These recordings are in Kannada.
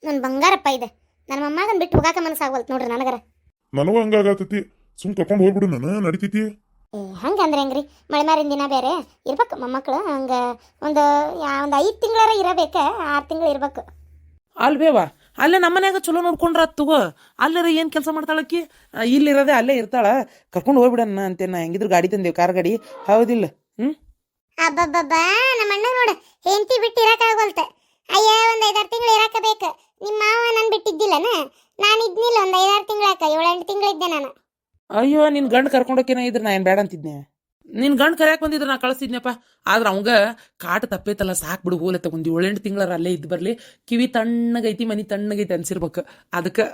ನನ್ನ ಬಂಗಾರಪ್ಪ ಇದೆ. ನನ್ನ ಮೊಮ್ಮಗನ್ ಬಿಟ್ಟು ಹೋಗಾಕ ಮನಸ್ಸಾಗವಲ್ತು ನೋಡ್ರಿ ನನಗರ. ನನಗೂ ಹಂಗಾಗತೈತಿ. ಸುಮ್ ಕರ್ಕೊಂಡು ಹೋಗ್ಬಿಡು, ನಾನು ನಡಿತೈತಿ. ಹಂಗಂದ್ರೆ ಹೆಂಗ್ರಿ, ಮಳೆ ಮಾರಿನ ದಿನ ಬೇರೆ ಇರ್ಬೇಕು ಮೊಮ್ಮಕ್ಕಳು. ಹಂಗೆ ಒಂದು 5 ತಿಂಗಳಾರ ಇರಬೇಕ, 6 ತಿಂಗಳು ಇರ್ಬೇಕು. ಅಲ್ಬೇವಾ, ಅಲ್ಲೇ ನಮ್ಮನ್ಯಾಗ ಚಲೋ ನೋಡ್ಕೊಂಡ್ರ ತಗೋ. ಅಲ್ಲರ ಏನು ಕೆಲಸ ಮಾಡ್ತಾಳಕ್ಕಿ? ಇಲ್ಲಿರೋದೆ ಅಲ್ಲೇ ಇರ್ತಾಳ. ಕರ್ಕೊಂಡು ಹೋಗ್ಬಿಡಣ ಅಂತೇನ. ಹೆಂಗಿದ್ರು ಗಾಡಿ ತಂದೇವು, ಕಾರ್ ಗಾಡಿ. ಹೌದಿಲ್ಲ? ಅಬ್ಬಬ್ಬಬ್ಬಾ, ನಮ್ಮ ಅಣ್ಣ ನೋಡು ಹೆಂಡತಿ ಬಿಟ್ಟು ಇರಕ್ಕಾಗವಲ್ತ. ಅಯ್ಯ, ಒಂದು 5-6 ತಿಂಗಳು ಇರಾಕ ಬೇಕು. ನಿಮ್ಮ ಮಾವ ನಾನು ಬಿಟ್ಟಿದ್ದಿಲ್ಲನ? ನಾನು ಇದ್ನಿಲ್ಲ ಒಂದು 5-6 ತಿಂಗಳಾಕ, 7-8 ತಿಂಗಳಿದ್ದೆ ನಾನು. ಅಯ್ಯೋ, ನಿನ್ ಗಂಡು ಕರ್ಕೊಂಡೋಕೇನ ಇದ್ರ ನಾ ಏನು ಬೇಡ ಅಂತಿದ್ನೆ. ನಿನ್ ಗಂಡು ಕರ್ಯಾಕ್ ಬಂದಿದ್ರ ನಾ ಕಳಿಸ್ತಿದ್ನಪ್ಪ. ಆದ್ರೆ ಅವಂಗ ಕಾಟ ತಪ್ಪೈತಲ್ಲ, ಸಾಕು ಬಿಡು ಹೋಲತ್ತ. ಒಂದು 7-8 ತಿಂಗಳರ ಅಲ್ಲೇ ಇದ್ದು ಬರಲಿ. ಕಿವಿ ತಣ್ಣಗೈತಿ, ಮನಿ ತಣ್ಣಗೈತಿ ಅನ್ಸಿರ್ಬೇಕು. ಅದಕ್ಕೆ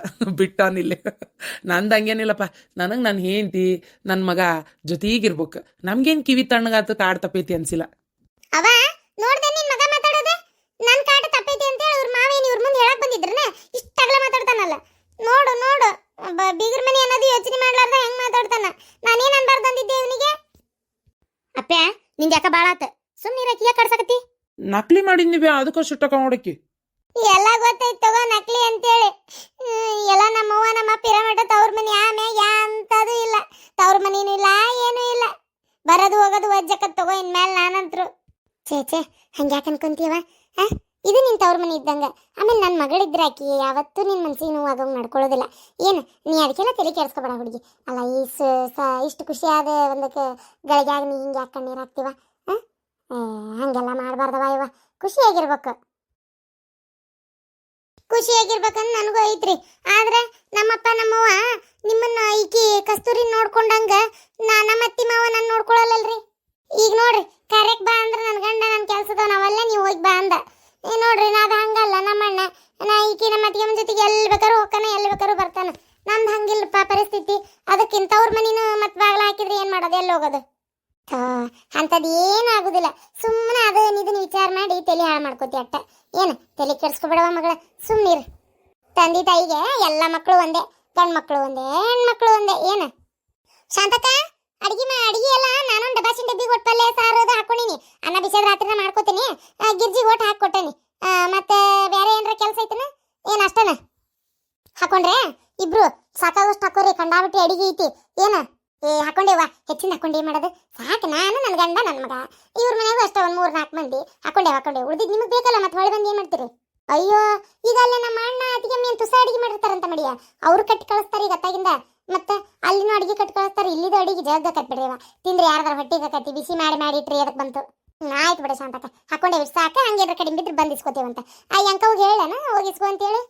ಬಿಟ್ಟಾನಿಲ್ಲ. ನಂದು ಹಂಗೇನಿಲ್ಲಪ್ಪ. ನನಗೆ ನನ್ನ ಹೆಂಡತಿ ನನ್ನ ಮಗ ಜೊತೆಗಿರ್ಬೇಕು. ನಮ್ಗೇನು ಕಿವಿ ತಣ್ಣಗಾತ ಕಾಟ ತಪ್ಪೈತಿ ಅನ್ಸಿಲ್ಲ. ಅವ ನೋಡ್ದೆ ನಿನ್ ಮಗ ಮಾತಾಡೋದೆ? ನನ್ನ ಕಾಟ ತಪ್ಪೈತಿ ಅಂತ ಹೇಳಿ ಇವ್ರ ಮಾವೇನು ಇವ್ರ ಮುಂದೆ ಹೇಳಕ್ ಬಂದಿದ್ರನ? ಇಷ್ಟ ಅಗಲ ಮಾತಾಡ್ತಾನಲ್ಲ. ನೋಡು ನೋಡು, ಬೀಗರ ಮನೆ ಅನ್ನೋದು ಯೋಚನೆ ಮಾಡ್ಲಾರ್ದ ಹೆಂಗ್ ಮಾತಾಡ್ತಾನ. ನಾನೇನ್ ಅನ್ಬಾರ್ದು ಅಂದಿದ್ದೆ ಇವನಿಗೆ. ಅಪ್ಪ, ನಿಂದ ಯಾಕ ಬಾಳ ಆತ? ಸುಮ್ಮನೆ ಅಕ್ಕಿಯ ಕಡ್ಸಕತ್ತಿ. ನಕಲಿ ಮಾಡಿದ್ನಿವ್ಯಾ, ಅದಕ್ಕೆ ಸುಟ್ಟಕ ನೋಡಕ್ಕಿ. ಎಲ್ಲ ಗೊತ್ತೈತ್ ತಗೋ ನಕಲಿ ಅಂತೇಳಿ. ಎಲ್ಲ ನಮ್ಮವ್ವ ನಮ್ಮ ಪಿರಮಿಡ್ ತವ್ರ ಮನೆ ಆಮ್ಯಾಗ ಅಂತದು ಇಲ್ಲ. ತವ್ರ ಮನೇನು ಇಲ್ಲ, ಏನೂ ಇಲ್ಲ. ಬರೋದು ಹೋಗೋದು ವಜ್ಜಕತ್ ತಗೋ ಇನ್ಮೇಲೆ ನಾನಂತ್ರು. ಛೇ ಹಂಗ್ಯಾಕೆ ಅನ್ಕೊಂತೀವ? ಇದು ನಿನ್ ತವ್ರ ಮನೆ ಇದ್ದಂಗ. ಆಮೇಲೆ ನನ್ನ ಮಗಳಿದ್ರ ಆಕಿ ಯಾವತ್ತೂ ನಿನ್ ಮನ್ಸಿಗೆ ನೋವು ಆಗೋಂಗ್ ನಡ್ಕೊಳ್ಳೋದಿಲ್ಲ. ಏನು ನೀ ಅದಕ್ಕೆಲ್ಲ ತಲೆ ಕೆಡಿಸ್ಕೊಬೇಡ ಹುಡುಗಿ. ಅಲ್ಲ, ಇಷ್ಟು ಖುಷಿಯಾದ ಒಂದಕ್ಕೆ ಗಳಿಗ್ಯಾಗ ನೀ ಹಿಂಗೆ ಯಾಕೆ ಕಣ್ಣೀರು ಹಾಕ್ತೀವ? ಹಂಗೆಲ್ಲ ಮಾಡಬಾರ್ದವ ಇವ. ಖುಷಿಯಾಗಿರ್ಬೇಕು. ಖುಷಿಯಾಗಿರ್ಬೇಕಂತ ನನಗೂ ಐತ್ರಿ. ಆದ್ರೆ ನಮ್ಮಪ್ಪ ನಮ್ಮವ್ವ ನಿಮ್ಮನ್ನ ಈಕಿ ಕಸ್ತೂರಿ ನೋಡ್ಕೊಂಡಂಗ ನಮ್ಮ ಅತ್ತಿ ಮಾವ ನಾನು ನೋಡ್ಕೊಳ್ಳಲ್ಲಲ್ರಿ. ಈಗ ನೋಡ್ರಿ, ಕರೆಕ್ ಬಾ ಅಂದ್ರೆ ನನ್ನ ಗಂಡ ನನ್ನ ಕೆಲ್ಸದವ ನಾವೆಲ್ಲ ನೀವು ಹೋಗಿ ಬಾ ಅಂದ. ನೋಡ್ರಿ, ನಾದ ಹಂಗಲ್ಲ. ನಮ್ಮಣ್ಣ ಈಕಿ ನಮ್ಮ ಅತ್ತಿಗೆ ಮನ ಜೊತೆಗೆ ಎಲ್ಲಿ ಬೇಕಾರು ಹೋಗ್ತಾನ, ಎಲ್ಲಿ ಬೇಕಾರು ಬರ್ತಾನ. ನಮ್ದು ಹಂಗಿಲ್ಲಪ್ಪ ಪರಿಸ್ಥಿತಿ. ಅದಕ್ಕಿಂತವ್ರ ಮನಿನ ಮತ್ತೆ ಬಾಗ್ಲ ಹಾಕಿದ್ರೆ ಏನ್ ಮಾಡೋದು, ಎಲ್ಲಿ ಹೋಗೋದು? ಅಂಥದ್ದು ಏನು ಆಗುದಿಲ್ಲ. ಸುಮ್ಮನೆ ಇದನ್ನ ವಿಚಾರ ಮಾಡಿ ತಲೆ ಹಾಳು ಮಾಡ್ಕೋತಿ ಅಟ್ಟ. ಏನು ತಲೆ ಕೆಡ್ಸ್ಕೊಬೇಡವ ಮಗಳ, ಸುಮ್ಮನಿರು. ತಂದೆ ತಾಯಿಗೆ ಎಲ್ಲ ಮಕ್ಕಳು ಒಂದೇ, ಗಂಡು ಮಕ್ಕಳು ಒಂದೇ, ಹೆಣ್ಮಕ್ಳು ಒಂದೇ. ಏನು ಶಾಂತಕ್ಕ, ಅಡಿಗೆ ಎಲ್ಲ ನಾನೊಂದು ಡಬ್ಬಾಸಿನ ಡಬ್ಬಿಗೆ ಒಟ್ಟು ಪಲ್ಯ ಸಾರು ಅದು ಹಾಕೊಂಡಿನಿ. ಅನ್ನ ಬಿಸಿದ ರಾತ್ರಿನ ಮಾಡ್ಕೋತೀನಿ. ಗಿರ್ಜಿಗೆ ಒಟ್ಟು ಹಾಕೊಟ್ಟೇನಿ. ಮತ್ತೆ ಬೇರೆ ಏನಾರ ಕೆಲಸ ಐತನ? ಏನು ಅಷ್ಟನ ಹಾಕೊಂಡ್ರೆ ಇಬ್ರು ಸಾಕಾಗೋಷ್ಟು ಹಾಕೋರಿ. ಕಂಡಾಬಿಟ್ಟು ಅಡಿಗೆ ಐತಿ. ಏನು ಹಾಕೊಂಡೇವ ಹೆಚ್ಚಿನ ಹಾಕೊಂಡೇ ಮಾಡೋದು ಸಾಕು. ನಾನು ನನ್ನ ಗಂಡ ನನ್ನ ಮಗ ಇವ್ರ ಮನೆಯಾಗೂ ಅಷ್ಟೇ ಒಂದು 3-4 ಮಂದಿ ಹಾಕೊಂಡೆ ಉಳಿದಿದ್ದು ನಿಮಗೆ ಬೇಕಲ್ಲ. ಮತ್ತೆ ಹೊಳೆ ಬಂದು ಏನು ಮಾಡ್ತೀರಿ? ಅಯ್ಯೋ, ಈಗ ಅಲ್ಲೇ ನಮ್ಮ ಅಣ್ಣ ಅತ್ತಿಗೆ ಮೇನ್ ತುಸ ಅಡಿಗೆ ಮಾಡಿರ್ತಾರಂತ ಮಡಿಯ. ಅವ್ರು ಕಟ್ಟಿ ಕಳಿಸ್ತಾರೆ ಈಗ ಅತ್ತಾಗಿಂದ. ಮತ್ತೆ ಅಲ್ಲಿನೂ ಅಡಿಗೆ ಕಟ್ಟಿ ಕಳಿಸ್ತಾರೆ, ಇಲ್ಲಿದು ಅಡಿಗೆ ಜವಾಬ್ದಾರ ಕಟ್ಬಿಡ್ರಿವ. ತಿಂದ್ರೆ ಯಾರ್ದಾರ ಹೊಟ್ಟಿಗೆ ಕಟ್ಟಿ ಬಿಸಿ ಮಾಡಿ ಇಟ್ರಿ ಅದಕ್ಕೆ ಬಂತು. ಆಯ್ತು ಬಿಡ ಶಾಂತಕ್ಕ, ಹಾಕೊಂಡೇವಿ ಸಾಕ. ಹಂಗೇನ್ರ ಕಡಿಮೆ ಬಿದ್ರೆ ಬಂದಿಸ್ಕೋತೇವಂತ. ಅಂಕವ್ಗೆ ಹೇಳಣ ಹೋಗಿಸ್ಕೊ ಅಂತೇಳಿ.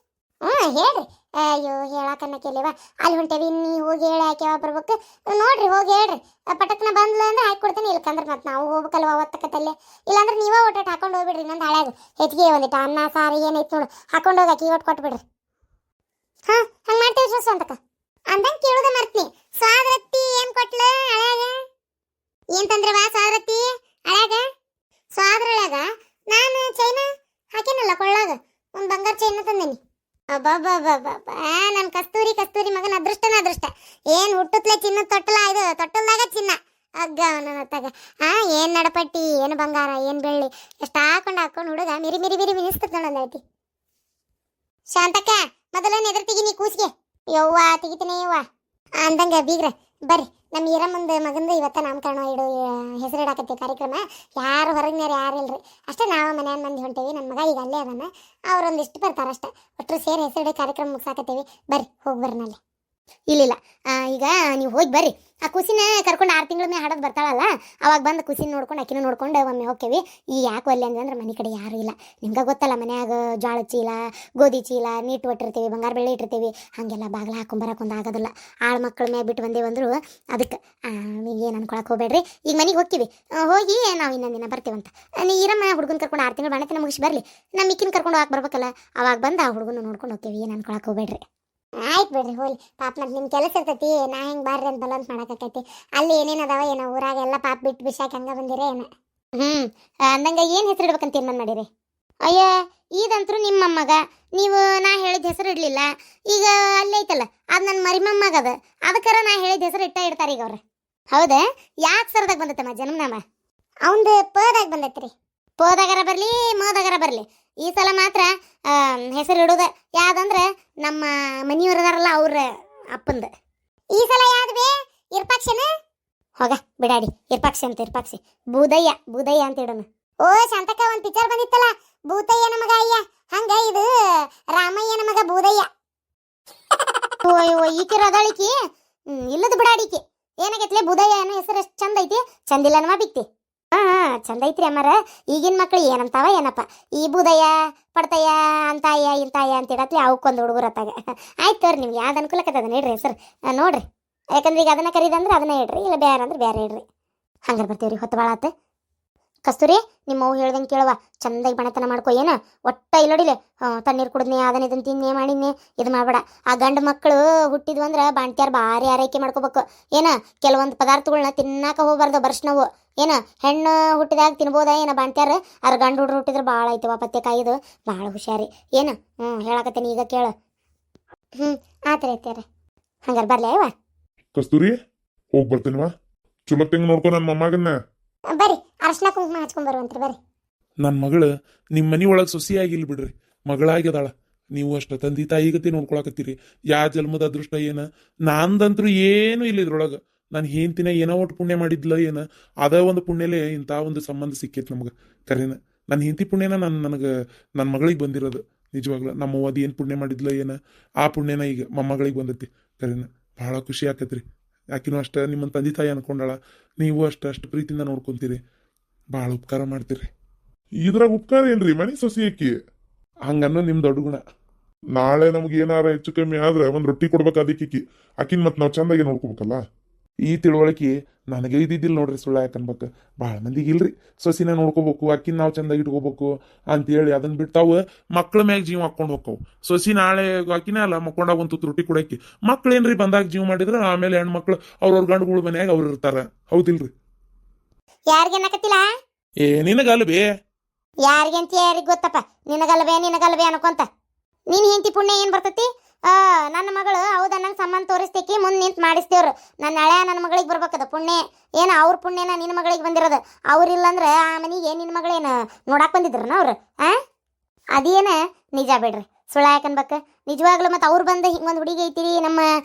ಹೇಳ್ರಿ. ಅಯ್ಯೋ, ಹೇಳಾಕನ್ನ ಕೇಳಿವ. ಅಲ್ಲಿ ಹೊಂಟೇವಿ, ನೀ ಹೋಗಿ ಹೇಳಿ ಆಕೆ ಬರ್ಬೇಕು. ನೋಡ್ರಿ, ಹೋಗಿ ಹೇಳ್ರಿ. ಪಟಕ್ನ ಬಂದ್ಲ ಅಂದ್ರೆ ಹಾಕಿ ಕೊಡ್ತೇನೆ. ಇಲ್ಕಂದ್ರೆ ಮತ್ತೆ ನಾವು ಹೋಗ್ಬೇಕಲ್ವ ಅವತ್ತಕ್ಕತ್ತಲ್ಲೇ. ಇಲ್ಲಾಂದ್ರೆ ನೀವೇ ಒಟ್ಟು ಹಾಕೊಂಡು ಹೋಗ್ಬಿಡ್ರಿ. ನಂದು ಹಳ್ಯಾಗ ಹೆಚ್ಚಿಗೆ ಒಂದಿಟ್ಟು ಅನ್ನ ಸಾರು ಏನೈತಿ ನೋಡು ಹಾಕೊಂಡು ಹೋಗಿ ಆಕಿ ಒಟ್ಟು ಕೊಟ್ಬಿಡ್ರಿ. ಹಂಗೆ ಮಾಡ್ತೇವೆ ಶಾಂತಕ್ಕ. ಅಂದಂಗೆ ಕೇಳೋದ ಮರ್ತೀನಿ. ಸ್ವಾದ್ರತ್ತಿ ಏನು ಕೊಟ್ಲ ಹಳ್ಯಾಗ? ಏನು ತಂದ್ರವ ಸ್ವಾದ್ರತ್ತಿ ಹಳ್ಯಾಗ? ಸ್ವಾದ್ರೊಳಗ ನಾನು ಚೈನಾ ಹಾಕೇನಲ್ಲ ಕೊಳ್ಳಾಗ, ಒಂದು ಬಂಗಾರ ಚೈನ ತಂದೇನಿ. ಅಬ್ಬಬ್ಬಬ್ಬಬ್ಬ, ನನ್ನ ಕಸ್ತೂರಿ ಮಗನ ಅದೃಷ್ಟ. ಏನು ಹುಟ್ಟುತ್ತಲೇ ಚಿನ್ನ ತೊಟ್ಟಲ, ಇದು ತೊಟ್ಟಲ್ದಾಗ ಚಿನ್ನ. ಅಗ್ಗ ನನ್ನ ತಗ. ಏನು ನಡಪಟ್ಟಿ, ಏನು ಬಂಗಾರ, ಏನು ಬೆಳ್ಳಿ, ಎಷ್ಟು ಹಾಕೊಂಡು ಹುಡುಗ ಮಿರಿ ಮಿನಿಸ್ತದ ನೋಡಂದೈತಿ. ಶಾಂತಕ್ಕ, ಮೊದಲನೇ ಎದುರು ತೆಗಿ ನೀ ಕೂಸಿಗೆ. ಯವ್ವ ತೆಗಿತೀನಿ ಯವ್ವ. ಅಂದಂಗ ಬೀಗ್ರ ಬರ್ರಿ, ನಮ್ಮ ಈರಮ್ಮಂದು ಮಗಂದು ಇವತ್ತ ನಾಮಕರಣ ಹೆಸರಿಡಾಕತ್ತಿ ಕಾರ್ಯಕ್ರಮ. ಯಾರು ಹೊರಗಿನಾರು ಯಾರು ಇಲ್ರಿ, ಅಷ್ಟೇ ನಾವು ಮನ್ಯಾನ ಮಂದಿ ಹೊಂಟೇವಿ. ನನ್ನ ಮಗ ಈಗ ಅಲ್ಲೇ ಅದನ್ನ, ಅವ್ರೊಂದಿಷ್ಟು ಬರ್ತಾರ ಅಷ್ಟೇ. ಒಟ್ಟರು ಸೇರಿ ಹೆಸರಿಡಿ ಕಾರ್ಯಕ್ರಮ ಮುಗಿಸಾಕತ್ತೇವಿ. ಬರ್ರಿ, ಹೋಗಿ ಬರ್ರಿ ನಲ್ಲಿ. ಇಲ್ಲ, ಈಗ ನೀವು ಹೋಗಿ ಬರ್ರಿ. ಆ ಕುಸಿನ ಕರ್ಕೊಂಡು 6 ತಿಂಗಳ ಮೇಲೆ ಹಾಡೋದು ಬರ್ತಾಳಲ್ಲ, ಅವಾಗ ಬಂದು ಕುಸಿನ ನೋಡ್ಕೊಂಡು ಅಕ್ಕಿನ ನೋಡ್ಕೊಂಡು ಒಮ್ಮೆ ಹೋಗ್ತೇವಿ. ಈ ಯಾಕೆ ಒಲ್ಲೆ ಅಂದ್ರೆ ಮನೆ ಕಡೆ ಯಾರು ಇಲ್ಲ. ನಿಮ್ಗೆ ಗೊತ್ತಲ್ಲ, ಮನ್ಯಾಗ ಜೋಳ ಚೀಲ, ಗೋಧಿ ಚೀಲ ನೀಟು ಒಟ್ಟಿರ್ತೀವಿ, ಬಂಗಾರ ಬೆಳ್ಳಿ ಇಟ್ಟಿರ್ತೀವಿ. ಹಾಗೆಲ್ಲ ಬಾಗಿಲ ಹಾಕೊಂಬರಕ್ಕೊಂದು ಆಗೋದಿಲ್ಲ. ಆಳು ಮಕ್ಕಳ ಮೇಲೆ ಬಿಟ್ಟು ಬಂದೇವಂದ್ರು ಅದಕ್ಕೆ ಏನು ಅನ್ಕೊಳಕ್ಕೆ ಹೋಗ್ಬೇಡ್ರಿ. ಈಗ ಮನೆಗೆ ಹೋಗ್ತೀವಿ, ಹೋಗಿ ನಾವು ಇನ್ನೊಂದು ದಿನ ಬರ್ತೀವಂತ. ನೀ ಇರಮ್ಮ ಹುಡುಗನ ಕರ್ಕೊಂಡು 6 ತಿಂಗಳು ಬಣ್ಣತನ ಮುಗಿಸಿ ಬರಲಿ. ನಮ್ಮ ಮಿಕ್ಕಿನ ಕರ್ಕೊಂಡು ಹೋಗಿ ಬರ್ಬೇಕಲ್ಲ, ಅವಾಗ ಬಂದು ಆ ಹುಡುಗನ ನೋಡ್ಕೊಂಡು ಹೋಗ್ತೀವಿ. ಏನು ಅನ್ಕೊಳಕ್ಕೆ ಹೋಗ್ಬೇಡ್ರಿ. ಆಯ್ತು ಬಿಡ್ರಿ, ಹೋಲಿ ಪಾಪ. ಮತ್ತೆ ನಿಮ್ಮ ಕೆಲಸ ಇರ್ತೈತಿ, ನಾ ಹೆಂಗೆ ಬಾರ್ರಿ ಅಂತ ಬಲಂತ ಮಾಡಾಕತ್ತೈತಿ. ಅಲ್ಲಿ ಏನೇನು ಅದಾವ ಏನೋ ಊರಾಗೆಲ್ಲ ಪಾಪ ಬಿಟ್ಟು ಬಿಸಾಕಿ ಹಂಗೆ ಬಂದಿರೇ ಏನು? ಅಂದಂಗೆ ಏನು ಹೆಸರು ಇಡ್ಬೇಕಂತ ತೀರ್ಮಾನ ಮಾಡಿರಿ? ಅಯ್ಯ, ಇದಂತರೂ ನಿಮ್ಮ ಮೊಮ್ಮಗ, ನೀವು ನಾ ಹೇಳಿದ ಹೆಸರು ಇಡಲಿಲ್ಲ. ಈಗ ಅಲ್ಲೇ ಐತಲ್ಲ, ಅದು ನನ್ನ ಮರಿ ಮೊಮ್ಮಗ ಅದ, ಅದಕ್ಕಾರ ನಾ ಹೇಳಿದ ಹೆಸರು ಇಡ್ತಾರೆ ಈಗ ಅವ್ರು. ಹೌದಾ? ಯಾಕೆ ಸರ್ದಾಗ ಬಂದತ್ತಮ್ಮ ಜನ್ಮನಾಮ? ಅವಂದು ಪದಾಗ ಬಂದೈತ್ರಿ. ಪೋದಾಗರ ಬರಲಿ ಮೋದಾಗರ ಬರಲಿ, ಈ ಸಲ ಮಾತ್ರ ಹೆಸರು ಇಡೋದ. ನಮ್ಮ ಮನಿಯವರದಾರಲ್ಲ ಅವ್ರ ಅಪ್ಪಂದ. ಈ ಸಲ ಯಾವ್ದು ಬೇ ಇರ್ಪಾಕ್ಷನ ಹೋಗ ಬಿಡಾಡಿ. ಇರ್ಪಾಕ್ಷಿ ಬೂದಯ್ಯ ಅಂತ ಇಡೋಣ. ಓ ಶಾಂತಕ್ಕ, ಒಂದ್ ಪಿಕ್ಚರ್ ಬಂದಿತ್ತಲ್ಲ, ಭೂತಯ್ಯನ ಮಗ ಅಯ್ಯ, ಹಂಗ ಇದು ರಾಮಯ್ಯನ ಮಗ ಬೂದಯ್ಯ. ಈಕಿ ರದಾಳಿಕಿ ಇಲ್ಲದ ಬಿಡಾಡಿಕಿ ಏನಾಗೈತ್ಲೆ ಬೂದಯ್ಯ ಅನ್ನೋ ಹೆಸರು ಎಷ್ಟು ಚಂದ ಐತಿ. ಚಂದಿಲ್ಲನವ ಬಿತ್ತಿ. ಚಂದ ಐತ್ರಿ ಅಮ್ಮಾರ. ಈಗಿನ ಮಕ್ಳು ಏನಂತಾವ ಏನಪ್ಪ, ಈ ಬೂದಯ್ಯ ಪಡ್ತಯ್ಯ ಅಂತಾಯ ಇಂತಾಯ ಅಂತ ಇಡತ್ಲಿ ಅವಕ್ಕೊಂದು ಹುಡುಗರು ಅತ್ತಾಗ. ಆಯ್ತು ತೋರಿ, ನಿಮ್ಗೆ ಯಾವ್ದು ಅನುಕೂಲಕ್ಕದ ಹೇಳ್ರಿ ಹೆಸರು ನೋಡ್ರಿ. ಯಾಕಂದ್ರೆ ಈಗ ಅದನ್ನ ಕರೀದಂದ್ರೆ ಅದನ್ನ ಇಡ್ರಿ, ಇಲ್ಲ ಬೇರೆ ಅಂದ್ರೆ ಬೇರೆ ಇಡ್ರಿ. ಹಂಗಾರೆ ಬರ್ತೀವ್ರಿ, ಹೊತ್ತು ಭಾಳ ಆತ. ಕಸ್ತೂರಿ, ನಿಮ್ಮ ಅವ್ವ ಹೇಳ್ದಂಗೆ ಕೇಳುವ, ಚಂದಾಗಿ ಬಣತನ ಮಾಡ್ಕೊ. ಏನ ಒಟ್ಟ ಇಲ್ಲೋಡಿಲೆ ತಣ್ಣೀರು ಕುಡಿದ್ನಿ ಅದನ್ನ ಇದನ್ನ ತಿನ್ನೆ ಮಾಡಿದ್ನಿ ಇದು ಮಾಡ್ಬೇಡ. ಆ ಗಂಡು ಮಕ್ಕಳು ಹುಟ್ಟಿದ್ವು ಅಂದ್ರೆ ಬಾಣ್ತಿಯಾರ ಭಾರಿ ಆರೈಕೆ ಮಾಡ್ಕೋಬೇಕು. ಏನ ಕೆಲವೊಂದು ಪದಾರ್ಥಗಳನ್ನ ತಿನ್ನಾಕ ಹೋಗ್ಬಾರ್ದು, ಬರ್ಷ್ಣವು. ಏನ ಹೆಣ್ಣು ಹುಟ್ಟಿದಾಗ ತಿನ್ಬೋದ ಏನ ಬಾಣ್ತಿಯಾರ, ಅದ್ರ ಗಂಡು ಹುಡ್ರು ಹುಟ್ಟಿದ್ರೆ ಭಾಳ ಐತವ ಪತ್ತೆ ಕಾಯಿದು, ಭಾಳ ಹುಷಾರಿ. ಏನು ಹೇಳಕತ್ತೇನೆ ಈಗ ಕೇಳು. ಆತರ ಐತ್ಯಾರ. ಹಂಗಾರೆ ಬರ್ಲಿ ಅಯ್ಯವ. ಕಸ್ತೂರಿ, ಹೋಗಿ ಬರ್ತೀನಿವಾ. ಚಲೋ ತೆಂಗ್ ನೋಡ್ಕೊ ನನ್ನ ಮೊಮ್ಮಗನ್ನ. ಬರ್ರಿ, ಅರ್ಶನ ಕುಂಕುಮ ಹಚ್ಕೊಂಡ್ ಬರುವಂತ್ರಿ ಬರ್ರಿ. ನನ್ನ ಮಗಳು ನಿಮ್ಮ ಮನಿ ಒಳಗೆ ಸೊಸಿಯಾಗಿಲ್ಲ ಬಿಡ್ರಿ, ಮಗಳಾಗ್ಯದಾಳ. ನೀವು ಅಷ್ಟ ತಂದೆ ತಾಯಿಗತಿ ನೋಡ್ಕೊಳಕತ್ತೀರಿ. ಯಾ ಜನ್ಮದ ಅದೃಷ್ಟ ಏನ, ನಂದಂತ್ರು ಏನು ಇಲ್ಲ ಇದ್ರೊಳಗೆ. ನಾನು ಹೆಂಡ್ತಿನ ಏನೋ ಒಟ್ಟು ಪುಣ್ಯ ಮಾಡಿದ್ಲ ಏನ, ಅದ ಒಂದು ಪುಣ್ಯಲೇ ಇಂಥ ಒಂದು ಸಂಬಂಧ ಸಿಕ್ಕೈತಿ ನಮ್ಗೆ. ಕರೆನ ನನ್ನ ಹೆಂಡತಿ ಪುಣ್ಯನ ನನಗೆ ನನ್ನ ಮಗಳಿಗೆ ಬಂದಿರೋದು ನಿಜವಾಗ್ಲ. ನಮ್ಮ ಅದು ಏನು ಪುಣ್ಯ ಮಾಡಿದ್ಲ ಏನ, ಆ ಪುಣ್ಯನ ಈಗ ಮೊಮ್ಮಗಳಿಗೆ ಬಂದೈತಿ. ಕರೆನ ಭಾಳ ಖುಷಿ ಆಕತ್ರಿ. ಯಾಕಿನೂ ಅಷ್ಟ ನಿಮ್ಮ ತಂದೆ ತಾಯಿ ಅನ್ಕೊಂಡಾಳ, ನೀವು ಅಷ್ಟು ಪ್ರೀತಿಯಿಂದ ನೋಡ್ಕೊಂತೀರಿ, ಭಾಳ ಉಪಕಾರ ಮಾಡ್ತೀರಿ. ಇದ್ರಾಗ ಉಪಕಾರ ಏನ್ರಿ, ಮನಿ ಸೊಸಿ ಆಕಿ. ಹಂಗನ್ನೋ ನಿಮ್ ದೊಡ್ಡ ಗುಣ. ನಾಳೆ ನಮ್ಗೆ ಏನಾರ ಹೆಚ್ಚು ಕಮ್ಮಿ ಆದ್ರೆ ಒಂದ್ ರೊಟ್ಟಿ ಕೊಡ್ಬೇಕು ಅದಕ್ಕೆ ಆಕಿನ್ ಮತ್ ನಾವ್ ಚಂದಾಗಿ ನೋಡ್ಕೋಬೇಕಲ್ಲ. ಈ ತಿಳುವಳಿಕೆ ನನಗೆ ಇದ್ದಿದ್ದಿಲ್ಲ ನೋಡ್ರಿ, ಸುಳ್ಳ ಯಾಕನ್ಬೇಕು. ಭಾಳ ಮಂದಿಗೆ ಇಲ್ರಿ, ಸೊಸಿನ ನೋಡ್ಕೋಬೇಕು, ಅಕ್ಕಿನ ನಾವು ಚಂದಾಗಿ ಇಟ್ಕೋಬೇಕು ಅಂತೇಳಿ ಅದನ್ನ ಬಿಡ್ತಾವ ಮಕ್ಳ ಮ್ಯಾಗ ಜೀವ ಹಾಕೊಂಡು ಹೋಗ್ತಾವ. ಸೊಸಿ ನಾಳೆ ಅಕ್ಕಿನೇ ಅಲ್ಲ ಮಕ್ಕೊಂಡಾಗ ಒಂದು ತುತ್ತು ರೊಟ್ಟಿ ಕೊಡಕ್ಕೆ. ಮಕ್ಳೇನ್ರಿ ಬಂದಾಗ ಜೀವ ಮಾಡಿದ್ರೆ ಆಮೇಲೆ ಹೆಣ್ಮಕ್ಳು ಅವ್ರವ್ರ ಗಂಡುಗಳ ಮನ್ಯಾಗ ಅವ್ರು ಇರ್ತಾರ. ಹೌದಿಲ್ರಿ? ಯಾರಿಗೇನಕತ್ತಿಲ್ಲ? ನಿನಗಲ್ಬೇ ಯಾರಿಗಂತ ಯಾರಿಗ ಗೊತ್ತಪ್ಪ. ನಿನಗಲ್ಬೇ ಅನ್ಕೊಂತ ನೀನ್ ಹೆಂಡತಿ ಪುಣ್ಯ ಏನ್ ಬರ್ತೈತಿ. ನನ್ನ ಮಗಳು ಹೌದಾ ನಂಗೆ ಸಂಬಂಧ ತೋರಿಸ್ತೇಕಿ, ಮುಂದೆ ನಿಂತು ಮಾಡಿಸ್ತೇವ್ರು. ನನ್ನ ಹಳೆ ನನ್ನ ಮಗಳಿಗೆ ಬರ್ಬೇಕದ ಪುಣ್ಯ. ಏನ ಅವ್ರ ಪುಣ್ಯನ ನಿನ್ನ ಮಗಳಿಗೆ ಬಂದಿರೋದು. ಅವ್ರಿಲ್ಲ ಅಂದ್ರೆ ಆ ಮನೆಗೆ ನಿನ್ನ ಮಗಳೇನು ನೋಡಾಕ್ ಬಂದಿದ್ರನ ಅವ್ರು? ಅದೇನ ನಿಜ ಬಿಡ್ರಿ, ಸುಳ್ಳ ಯಾಕನ್ಬೇಕ. ನಿಜವಾಗ್ಲೂ ಮತ್ತೆ ಅವ್ರು ಬಂದು ಹಿಂಗೊಂದು ಹುಡುಗಿ ಐತಿರಿ ನಮ್ಮ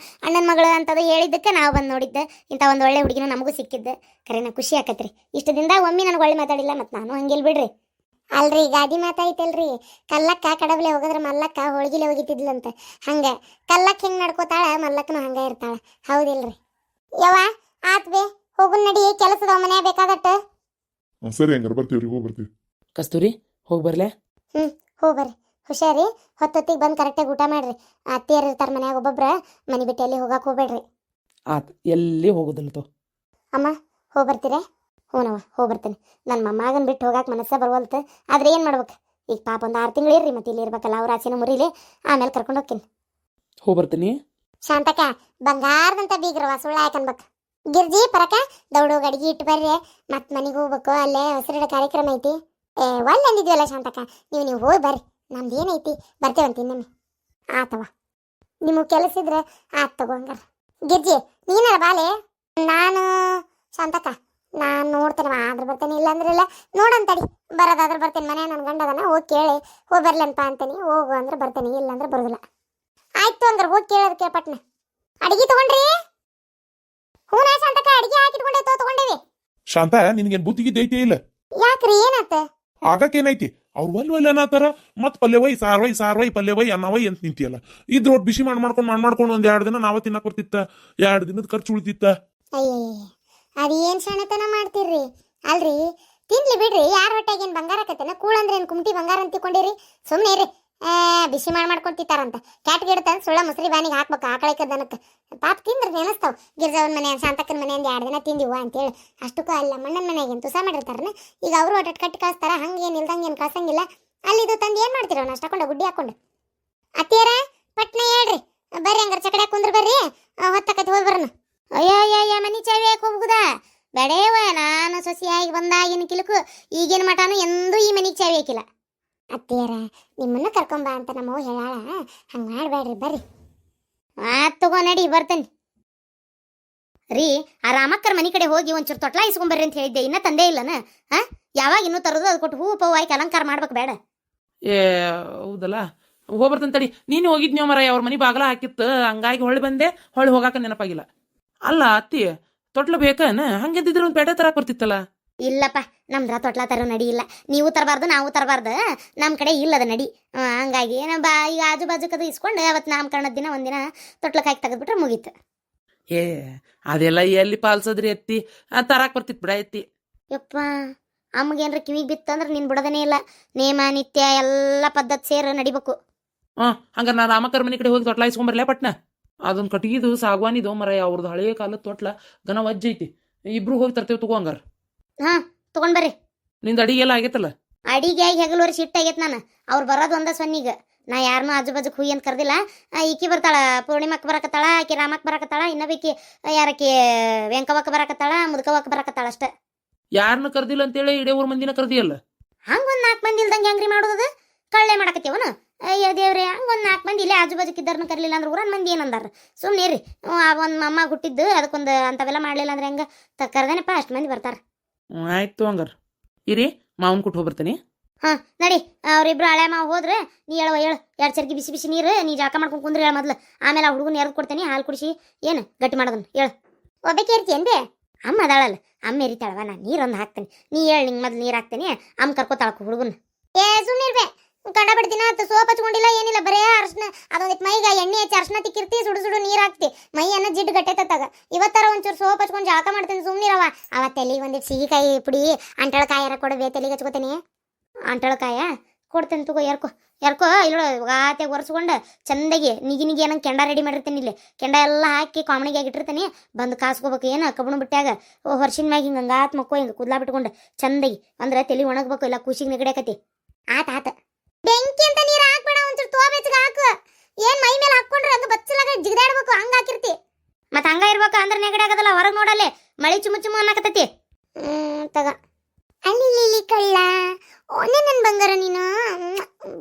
ಅಣ್ಣನ ಮಗಳು ಅಂತದು ಹೇಳಿದ್ದಕ್ಕೆ ನಾವು ಬಂದು ನೋಡಿದ್ದೆ. ಇಂಥ ಒಂದು ಒಳ್ಳೆ ಹುಡುಗಿನ ನಮಗೂ ಸಿಕ್ಕಿದ್ದೆ. ಕರೆನ ಖುಷಿ ಆಕತ್ರಿ. ಇಷ್ಟು ದಿನದಾಗ ಒಮ್ಮೆ ನನಗೆ ಒಳ್ಳೆ ಮಾತಾಡಿಲ್ಲ, ಮತ್ತು ನಾನು ಹಂಗಿಲ್ ಬಿಡ್ರಿ. ಅಲ್ರಿ ಗಾದಿ ಮಾತಾಯ್ತಲ್ರಿ, ಕಲ್ಲಕ್ಕ ಕಡಬಲೆ ಹೋಗಿದ್ರೆ ಮಲ್ಲಕ್ಕ ಹೋಳ್ಗಿಲೆ ಹೋಗಿತಿದ್ಲಂತ. ಹಂಗ ಕಲ್ಲಕ್ಕ ಹೆಂಗ್ ನಡ್ಕೋತಾಳ ಮಲ್ಲಕ್ಕನು ಹಂಗ ಇರ್ತಾಳ. ಹೌದಿಲ್ರಿ? ಯವ್ವ ಆತ್ ಬೇ, ಹೋಗುನ್ ನಡಿ, ಕೆಲಸದ ಮನೆ ಬೇಕಾದಟ್ಟ. ಸರಿ, ಹಂಗಾರ ಬರ್ತೀವ್ರಿ, ಹೋಗಿ ಬರ್ತೀವಿ. ಕಸ್ತೂರಿ, ಹೋಗಿ ಬರ್ಲೆ. ಹೋಗ್ಬರ್ರಿ, ಹುಷಾರಿ. ಹೊತ್ತೊತ್ತಿಗೆ ಬಂದು ಕರೆಕ್ಟಾಗಿ ಊಟ ಮಾಡ್ರಿ. ಅತ್ತಿಯರ್ ಇರ್ತಾರ ಮನ್ಯಾಗ, ಒಬ್ಬೊಬ್ರ ಮನೆ ಬಿಟ್ಟು ಎಲ್ಲಿ ಹೋಗಕ್ಕೆ ಹೋಗ್ಬೇಡ್ರಿ. ಆತ್, ಎಲ್ಲಿ ಹೋಗೋದಿಲ್ಲ. ಅಮ್ಮ ಹೋಗ್ಬರ್ತೀರ? ಹ್ಞೂನವ್ವ ಹೋಗ್ಬರ್ತೇನೆ. ನನ್ನ ಮೊಮ್ಮಗನ್ ಬಿಟ್ಟು ಹೋಗಕ್ಕೆ ಮನಸ್ಸೇ ಬರುವಲ್ತು. ಆದ್ರೆ ಏನು ಮಾಡ್ಬೇಕು ಈಗ, ಪಾಪ ಒಂದು 6 ತಿಂಗಳು ಇರ್ರಿ, ಮತ್ತೆ ಇಲ್ಲಿ ಇರ್ಬೇಕಲ್ಲ, ಅವ್ರ ಆಚೆನ ಮುರಿಲಿ, ಆಮೇಲೆ ಕರ್ಕೊಂಡು ಹೋಗ್ತೀನಿ. ಹೋಗ್ಬರ್ತೀನಿ. ಶಾಂತಕ ಬಂಗಾರದಂತ ಬೀಗ್ರವ, ಸುಳ್ಳ ಯಾಕನ್ಬೇಕು. ಗಿರ್ಜಿ ಪರಕ ದೌಡೋಗಿ ಅಡಿಗೆ ಇಟ್ಟು ಬರ್ರಿ, ಮತ್ತೆ ಮನೆಗೆ ಹೋಗ್ಬೇಕು. ಅಲ್ಲೇ ಹಸಿರಿಡ ಕಾರ್ಯಕ್ರಮ ಐತಿ. ಒಳ್ಳೆ ಅಂದಿದ್ವಲ್ಲ ಶಾಂತಕ, ನೀವು ಹೋಗಿ ಬರ್ರಿ, ನಮ್ದು ಏನೈತಿ ಬರ್ತೇವಂತ ಇನ್ನೊಮ್ಮೆ. ಆತವ, ನಿಮಗೆ ಕೆಲಸ ಇದ್ರೆ ಆತ್ ತಗೋ. ಹಂಗಾರ ಗಿರ್ಜಿ ನೀನಾರ ಬಾಲೆ. ನಾನು ಶಾಂತಕ ನಾನು ನೋಡ್ತೇನೆ, ಆದ್ರೆ ಬರ್ತೇನೆ, ಇಲ್ಲಾಂದ್ರೆ ಇಲ್ಲ ನೋಡಂತಡಿ. ಬರೋದಾದ್ರೆ ಬರ್ತೇನೆ, ಮನೆ ನನ್ನ ಗಂಡದನ ಹೋಗಿ ಕೇಳಿ ಹೋಗಿ ಬರ್ಲಂಪ ಅಂತೀನಿ. ಹೋಗು ಅಂದ್ರೆ ಬರ್ತೇನೆ, ಇಲ್ಲಾಂದ್ರೆ ಬರೋದಿಲ್ಲ. ಆಯ್ತು ಹಂಗಾರೆ ಹೋಗಿ ಕೇಳೋದು ಕೇಳ್ಪಟ್ನ. ಅಡಿಗೆ ತಗೊಂಡ್ರಿ? ಹೂನ ಶಾಂತಕ, ಅಡಿಗೆ ಹಾಕಿಟ್ಕೊಂಡೆ ತಗೊಂಡೇವಿ. ಶಾಂತ, ನಿನ್ಗೇನ್ ಬುದ್ಧಿಗೆ ದೈತೆ ಇಲ್ಲ? ಯಾಕ್ರಿ ಏನಾತ? ಆಗಕ್ಕೇನೈತಿ, ಅವ್ರು ಒಲ್ ಅನ್ನತಾರ. ಮತ್ ಪಲ್ಯವೈ ಸಾರ್ವೈ ಪಲ್ಯವೈ ಅನ್ನವೈ ಅಂತ ನಿಂತಿಯಲ್ಲ. ಇದ್ರ ಒಟ್ಟು ಬಿಸಿ ಮಾಡ್ಕೊಂಡು ಒಂದ್ 2 ದಿನ ನಾವ ತಿನ್ನಕ್ ಬರ್ತಿತ್ತ. 2 ದಿನದ ಖರ್ಚು ಉಳಿತಿತ್ತ. ಅಯ್ಯೇ, ಅದೇನ್ ಸಣ್ಣತನ ಮಾಡ್ತೀರ್ರಿ. ಅಲ್ರಿ ತಿನ್ಲಿ ಬಿಡ್ರಿ, ಯಾರ ಹೊಟ್ಟೆಗೇನು ಬಂಗಾರ ಆಕತ್ತೇನ? ಕೂಳಂದ್ರೆ ಏನು ಕುಮಟಿ ಬಂಗಾರ ಅಂತ ತಿಳ್ಕೊಂಡಿರಿ? ಸುಮ್ಮನೆ ರೀ. ಬಿಸಿ ಮಾಡ್ಕೊಂತಿತ್ತಾರಂತ ಕ್ಯಾಟ್ ಗಿಡತ ಸುಳ್ಳ ಮುಸ್ರಿ ಬಾನಿಗೆ ಹಾಕ್ಬೇಕು ಆಕಳಕ್ಕೆ ದನಕ್ಕೆ. ಪಾಪ ತಿಂದ್ರೆ ನೆನಸ್ತಾವ. ಗಿರ್ಜವನ್ ಮನೆ ಶಾಂತಕ್ಕನ ಮನೆಯಿಂದ 2 ದಿನ ತಿಂದಿವ ಅಂತೇಳಿ. ಅಷ್ಟಕ್ಕೂ ಅಲ್ಲ, ಮಣ್ಣನ ಮನೆಗೆ ತುಸ ಮಾಡಿರ್ತಾರನ. ಈಗ ಅವರು ಒಟ್ಟು ಕಟ್ಟಿ ಕಳಿಸ್ತಾರ, ಹಂಗೇನು ಇಲ್ದಂಗೆ ಏನು ಕಳ್ಸಂಗಿಲ್ಲ. ಅಲ್ಲಿದು ತಂದು ಏನು ಮಾಡ್ತೀರ ಅವ್ನು ಅಷ್ಟಕೊಂಡು ಗುಡ್ಡಿ ಹಾಕೊಂಡು? ಅತ್ತಿಯರ ಪಟ್ನ ಹೇಳ್ರಿ, ಬರ್ರಿ ಹಂಗಾರೆ ಚಕಡೆ ಕುಂದ್ರ ಬರ್ರಿ, ಹೊತ್ತಕತಿ ಹೋಗಿ ಬರೋಣ. ಅಯ್ಯ ಮನಿ ಚಾವಿ ಯಾಕೆ ಹೋಗುದ ಬೇಡೇವ. ನಾನು ಸೊಸಿಯಾಗಿ ಬಂದಾಗಿನ ಕಿಲುಕು ಈಗೇನು ಮಟಾನು ಎಂದೂ ಈ ಮನಿಗೆ ಚಾವಿ ಹಾಕಿಲ್ಲ. ಅತ್ತಿಯರ ನಿಮ್ಮನ್ನ ಕರ್ಕೊಂಬ ಅಂತ ನಮ್ಮವ್ವ ಹೇಳಾಳ, ಹಂಗೆ ಮಾಡಬೇಡ್ರಿ, ಬರ್ರಿ. ತಗೋ ನಡಿ, ಬರ್ತೇನೆ ರೀ. ಆ ರಾಮಕ್ಕರ ಮನೆ ಕಡೆ ಹೋಗಿ ಒಂಚೂರು ತೊಟ್ಲ ಇಸ್ಕೊಂಬರ್ರಿ ಅಂತ ಹೇಳಿದ್ದೆ, ಇನ್ನೂ ತಂದೇ ಇಲ್ಲನ? ಯಾವಾಗ ಇನ್ನೂ ತರೋದು? ಅದು ಕೊಟ್ಟು ಹೂ ಪೂ ಆಯ್ಕೆ ಅಲಂಕಾರ ಮಾಡ್ಬೇಕು ಬೇಡ? ಹೌದಲ್ಲ, ಹೋಗ್ಬರ್ತಂತ ತಡಿ. ನೀನು ಹೋಗಿದ್ನ್ಯೋ ಮರ ಅವ್ರ ಮನೆ ಬಾಗಲ ಹಾಕಿತ್ತು, ಹಂಗಾಗಿ ಹೊಳ್ಳಿ ಬಂದೆ. ಹೊಳ್ಳಿ ಹೋಗಾಕ ನೆನಪಾಗಿಲ್ಲ. ಅಲ್ಲ ಅತ್ತಿ, ತೊಟ್ಲ ಬೇಕನ? ಹಂಗೆದ್ದಿದ್ರೆ ಒಂದು ಪೇಟೆ ತರಾಕ್ ಬರ್ತಿತ್ತಲ್ಲ. ಇಲ್ಲಪ್ಪ, ನಮ್ದ್ರ ತೊಟ್ಲ ತರೋ ನಡಿ ಇಲ್ಲ. ನೀವು ತರಬಾರ್ದು, ನಾವು ತರಬಾರ್ದು. ನಮ್ಮ ಕಡೆ ಇಲ್ಲದ ನಡಿ. ಹಂಗಾಗಿ ಈಗ ಆಜು ಬಾಜುಕದು ಇಸ್ಕೊಂಡು ಅವತ್ತು ನಾಮಕರಣದ ದಿನ ಒಂದಿನ ತೊಟ್ಲಕ್ಕೆ ಹಾಕಿ ತೆಗೆದ್ಬಿಟ್ರೆ ಮುಗೀತು. ಏ ಅದೆಲ್ಲ ಎಲ್ಲಿ ಪಾಲ್ಸದ್ರಿ ಅತ್ತಿ? ತರಾಕ್ ಬರ್ತಿತ್ತು ಬಿಡ ಎತ್ತಿ. ಯಪ್ಪ, ಅಮ್ಮಗೇನ್ರ ಕಿವಿಗೆ ಬಿತ್ತಂದ್ರೆ ನೀನು ಬಿಡೋದನೇ ಇಲ್ಲ. ನೇಮ ನಿತ್ಯ ಎಲ್ಲ ಪದ್ಧತಿ ಸೇರಿ ನಡಿಬೇಕು. ಹಂಗಾರೆ ನಾ ರಾಮಕರ್ ಮನೆ ಕಡೆ ಹೋಗಿ ತೊಟ್ಲ ಇಸ್ಕೊಂಬರ್ಲೇ ಪಟ್ನ. ಅದನ್ನ ಕಟ್ಗಿದು ಸಾಗವಾನಿದು ಮರ, ಅವ್ರದ್ದು ಹಳೆಯ ಕಾಲದ ತೊಟ್ಲ ಗನ ವಜ್ಜ ಐತಿ. ಇಬ್ರು ಹೋಗಿ ತರ್ತೇವೆ ತಗೋ ಹಂಗಾರ. ಹಾ, ತಗೊಂಡ್ಬರ್ರಿ. ನಿಂದ ಅಡಿಗೆ ಎಲ್ಲ ಆಗೈತಲ್ಲ? ಅಡಿಗೆ ಆಗಿ ಹೆಗಲೂರಿ ಶಿಟ್ ಆಗೈತೆ. ನಾನು ಅವ್ರು ಬರೋದು ಒಂದ ಸೊನ್ನಿಗ. ನಾ ಯಾರನ್ನೂ ಆಜು ಬಾಜುಕ್ ಹುಯ್ ಅಂತ ಕರ್ದಿಲ್ಲ. ಈಕಿ ಬರ್ತಾಳ, ಪೂರ್ಣಿಮಕ್ಕೆ ಬರಕತ್ತಾಳ, ಆಕಿ ರಾಮಕ್ಕೆ ಬರಕತ್ತಾಳ, ಇನ್ನೊಬ್ಬಕಿ ಯಾರಕಿ ವೆಂಕವಕ್ಕೆ ಬರಕತ್ತಾಳ, ಮುದ್ಕವಕ್ಕೆ ಬರಕತ್ತಾಳ ಅಷ್ಟ. ಯಾರನ್ನ ಕರ್ದಿಲ್ಲ ಅಂತೇಳಿ ಇಡೇ ಊರ್ ಮಂದಿನ ಕರ್ದಿಯಲ್ಲ. ಹಂಗೊಂದು 4 ಮಂದಿ ಇಲ್ದಂಗೆ ಹೆಂಗ್ರಿ ಮಾಡೋದು? ಕಳ್ಳೆ ಮಾಡಕತ್ತೇವನು? ಅಯ್ಯೋ ದೇವ್ರೆ, ಹಂಗೊಂದು 4 ಮಂದಿ ಇಲ್ಲೇ ಆಜು ಬಾಜುಕಿದ್ದಾರನ್ನ ಕರ್ಲಿಲ್ಲ ಅಂದ್ರೆ ಊರನ್ ಮಂದಿ ಏನಂದಾರ? ಸುಮ್ಮನೆ ರೀ. ಒಂದು ಅಮ್ಮ ಹುಟ್ಟಿದ್ದು ಅದಕ್ಕೊಂದು ಅಂಥವೆಲ್ಲ ಮಾಡಲಿಲ್ಲ ಅಂದ್ರೆ ಹೆಂಗೆ? ಕರ್ದೇನಪ್ಪ, ಅಷ್ಟು ಮಂದಿ ಬರ್ತಾರ. ಆಯ್ತು ಹಂಗಾರ ಇರಿ, ಮಾವನ್ ಕೊಟ್ಟು ಹೋಗ್ಬರ್ತೀನಿ. ಹಾ, ನಡಿ. ಅವ್ರಿಬ್ರು ಹಳೆ ಮಾವ ಹೋದ್ರೆ ನೀ ಹೇಳುವ, ಹೇಳು. 2 ಚರ್ಗಿ ಬಿಸಿ ಬಿಸಿ ನೀರು ನೀ ಜಾಕ ಮಾಡ್ಕೊಂಡು ಕುಂದ್ರೆ ಹೇಳ ಮೊದ್ಲು. ಆಮೇಲೆ ಆ ಹುಡುಗನ ಎರ್ದು ಕೊಡ್ತೇನೆ, ಹಾಲು ಕುಡಿಸಿ ಏನು ಗಟ್ಟಿ ಮಾಡೋದನ್ನ ಹೇಳು. ಒಬ್ಬಕ್ಕೆ ಇರ್ತೀಯಂದೆ? ಅಮ್ಮ ಅದಾಳಲ್ಲ, ಅಮ್ಮ ಎರಿತಾಳವ. ನಾನು ನೀರೊಂದು ಹಾಕ್ತೇನೆ, ನೀ ಹೇಳಿ. ನಿಂಗೆ ಮೊದ್ಲು ನೀರು ಹಾಕ್ತೇನೆ, ಅಮ್ಮ ಕರ್ಕೋತಾಳಕು ಹುಡುಗನ. ಏ ಸುಮ್ಮನೆ ಇರ್ಬೇ, ಕಂಡ ಬಿಡ್ತೀನ. ಸೋಪ್ ಹಚ್ಕೊಂಡಿಲ್ಲ ಏನಿಲ್ಲ, ಬರೇ ಅರ್ಶನ. ಅದೊಂದಿಟ್ಟು ಮೈಗ ಎಣ್ಣೆ ಹಚ್ಚಿ ಅರ್ಶನ ತಿಕ್ಕಿರ್ತಿ, ಸುಡು ಸುಡು ನೀರು ಹಾಕ್ತಿ. ಮೈಯನ್ನ ಜಿಡ್ಡು ಗಟ್ಟೆತ್ತಾಗ. ಇವತ್ತರ ಒಂಚೂರು ಸೋಪ್ ಹಚ್ಕೊಂಡು ಜಾಕ ಮಾಡ್ತೇನೆ, ಸುಮ್ಮನಿರವ. ಅವ ತೆಲಿಗೆ ಒಂದಿಟ್ಟು ಸಿಹಿಕಾಯಿ ಪುಡಿ, ಅಂಟಳಕಾಯಾರ ಕೊಡಬೇ, ತೆಲಿಗೆ ಹಚ್ಕೋತೇನೆ. ಅಂಟಳಕಾಯ ಕೊಡ್ತೇನೆ ತಗೋ, ಎರ್ಕೋ ಇಲ್ಲೋ. ಗಾತೆ ಒರೆಸ್ಕೊಂಡು ಚಂದಾಗಿ ನಿಗಿ ಏನಂಗೆ ಕೆಂಡ ರೆಡಿ ಮಾಡಿರ್ತೇನೆ. ಇಲ್ಲಿ ಕೆಂಡ ಎಲ್ಲ ಹಾಕಿ ಕಾಮಣಿಗೆ ಆಗಿಟ್ಟಿರ್ತೇನೆ. ಬಂದು ಕಾಸ್ಕೋಬೇಕು. ಏನು ಕಬ್ಬಣ ಬಿಟ್ಟಾಗ ಹೊರ್ಸಿನ ಮ್ಯಾಗ ಹಿಂಗೆ ಹಂಗಾತ್ ಮಕ್ಕೋ, ಹಿಂಗೆ ಕುದ್ಲಾ ಬಿಟ್ಕೊಂಡು ಚಂದಾಗಿ. ಅಂದ್ರೆ ತಲೆ ಒಣಗ್ಬೇಕು, ಇಲ್ಲ ಕೂಸಿಗೆ ನೆಗಡಿಯಾಕತಿ. ಆತ ಬೆಂಕಿ ಅಂತ ನೀರು ಹಾಕ್ಬೇಡ, ಒಂಚೂರು ತೋ ಬೆಚ್ಚಗೆ ಹಾಕು. ಏನ್ ಮೈ ಮೇಲೆ ಹಾಕೊಂಡ್ರೆ ಹಂಗ ಬಚ್ಚಲಾಗ ಜಿಗದಾಡ್ಬೇಕು, ಹಂಗ ಹಾಕಿರ್ತಿ. ಮತ್ತೆ ಹಂಗ ಇರ್ಬೇಕು ಅಂದ್ರೆ ನೆಗಡಿ ಆಗದಲ್ಲ. ಹೊರಗೆ ನೋಡಲ್ಲೇ ಮಳಿ ಚುಮು ಚುಮು ಅನ್ನಕತ್ತೈತಿ. ತಗ ಅಲ್ಲಿ ಕಳ್ಳ. ಓನೇ ನನ್ ಬಂಗಾರ, ನೀನು